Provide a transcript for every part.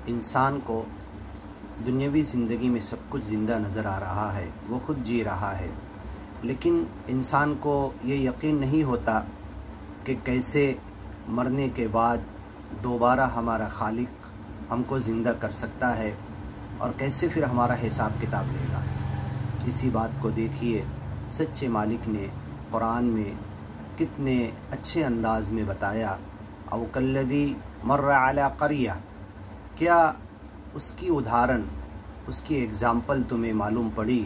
انسان کو دنیاوی زندگی میں سب کچھ زندہ نظر آ رہا ہے، وہ خود جی رہا ہے، لیکن انسان کو یہ یقین نہیں ہوتا کہ کیسے مرنے کے بعد دوبارہ ہمارا خالق ہم کو زندہ کر سکتا ہے اور کیسے پھر ہمارا حساب کتاب لے گا۔ اسی بات کو دیکھیے، سچے مالک نے قرآن میں کتنے اچھے انداز میں بتایا۔ او کلذی مر علی قریہ، کیا اس کی ادھارن، اس کی ایگزامپل تمہیں معلوم پڑی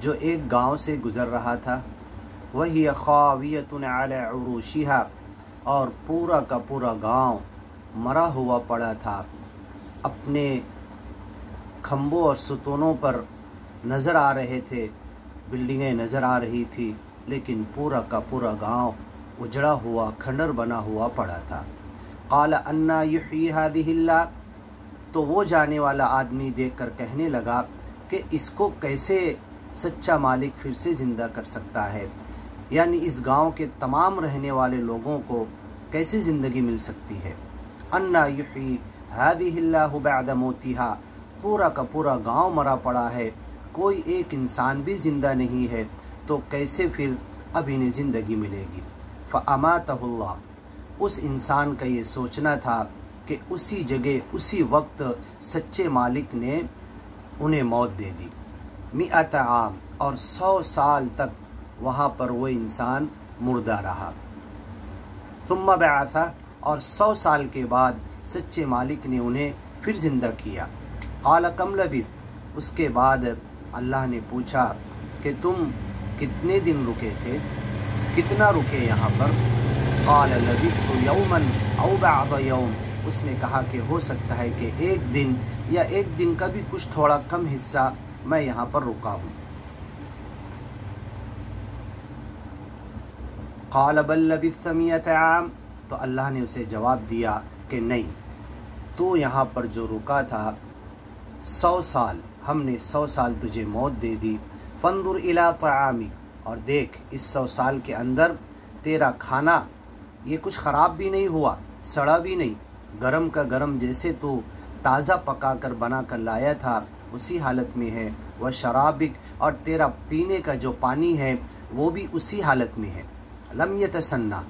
جو ایک گاؤں سے گزر رہا تھا، وہی خاویۃ علی عروشہا، اور پورا کا پورا گاؤں مرا ہوا پڑا تھا، اپنے کھمبوں اور ستونوں پر نظر آ رہے تھے، بلڈنگیں نظر آ رہی تھی، لیکن پورا کا پورا گاؤں اجڑا ہوا، کھنڈر بنا ہوا پڑا تھا۔ قال انا یحیی ہذہ اللہ، تو وہ جانے والا آدمی دیکھ کر کہنے لگا کہ اس کو کیسے سچا مالک پھر سے زندہ کر سکتا ہے، یعنی اس گاؤں کے تمام رہنے والے لوگوں کو کیسے زندگی مل سکتی ہے۔ انا یحیی ہذہ اللہ بعد موتہا، پورا کا پورا گاؤں مرا پڑا ہے، کوئی ایک انسان بھی زندہ نہیں ہے، تو کیسے پھر اب انہیں زندگی ملے گی۔ فاماتہ اللہ، اس انسان کا یہ سوچنا تھا کہ اسی جگہ اسی وقت سچے مالک نے انہیں موت دے دی۔ 100 عام، اور 100 سال تک وہاں پر وہ انسان مردہ رہا۔ ثم بعث، اور 100 سال کے بعد سچے مالک نے انہیں پھر زندہ کیا۔ قال کم لبثت، اس کے بعد اللہ نے پوچھا کہ تم کتنے دن رکے تھے، کتنا رکے یہاں پر؟ قال لبثت یوما او بعض یوم، اس نے کہا کہ ہو سکتا ہے کہ ایک دن یا ایک دن کا بھی کچھ تھوڑا کم حصہ میں یہاں پر رکا ہوں۔ قال بل لبثت 100 عام، تو اللہ نے اسے جواب دیا کہ نہیں، تو یہاں پر جو رکا تھا 100 سال، ہم نے 100 سال تجھے موت دے دی۔ فانظر الی طعامک، اور دیکھ اس 100 سال کے اندر تیرا کھانا یہ کچھ خراب بھی نہیں ہوا، سڑا بھی نہیں، گرم کا گرم جیسے تو تازہ پکا کر بنا کر لایا تھا اسی حالت میں ہے۔ وشرابک، اور تیرا پینے کا جو پانی ہے وہ بھی اسی حالت میں ہے۔ لم یتسنہ،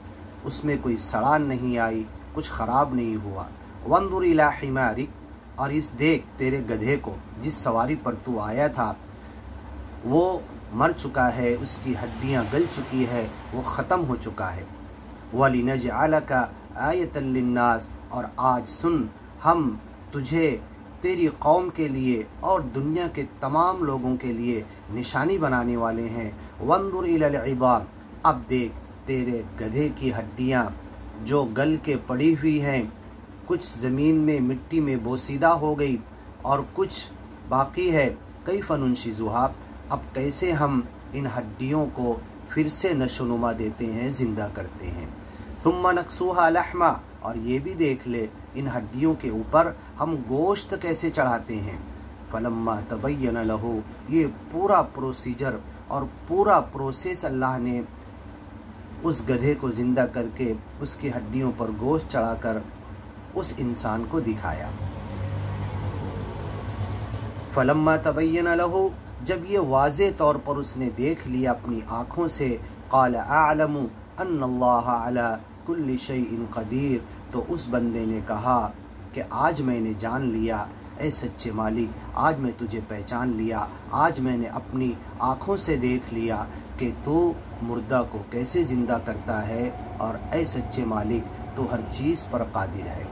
اس میں کوئی سڑان نہیں آئی، کچھ خراب نہیں ہوا۔ وانظر الی حمارک، اور اس دیکھ تیرے گدھے کو، جس سواری پر تو آیا تھا وہ مر چکا ہے، اس کی ہڈیاں گل چکی ہے، وہ ختم ہو چکا ہے۔ وَلِنَجْعَلَكَ آیَةً لِلنَّاسِ، اور آج سن، ہم تجھے تیری قوم کے لیے اور دنیا کے تمام لوگوں کے لیے نشانی بنانے والے ہیں۔ وَانظُرْ إِلَى الْعِظَامِ، اب دیکھ تیرے گدھے کی ہڈیاں جو گل کے پڑی ہوئی ہیں، کچھ زمین میں مٹی میں بوسیدہ ہو گئی اور کچھ باقی ہے۔ کیف ننشزها، اب کیسے ہم ان ہڈیوں کو پھر سے نشوونما دیتے ہیں، زندہ کرتے ہیں۔ ثم نکسوها لحما، اور یہ بھی دیکھ لے ان ہڈیوں کے اوپر ہم گوشت کیسے چڑھاتے ہیں۔ فلما تبین لہ، یہ پورا پروسیجر اور پورا پروسیس اللہ نے اس گدھے کو زندہ کر کے اس کی ہڈیوں پر گوشت چڑھا کر اس انسان کو دکھایا۔ فلما تبین لہ، جب یہ واضح طور پر اس نے دیکھ لیا اپنی آنکھوں سے، قال اعلم ان اللہ علی کل شیء قدیر، تو اس بندے نے کہا کہ آج میں نے جان لیا، اے سچے مالک، آج میں تجھے پہچان لیا، آج میں نے اپنی آنکھوں سے دیکھ لیا کہ تو مردہ کو کیسے زندہ کرتا ہے، اور اے سچے مالک تو ہر چیز پر قادر ہے۔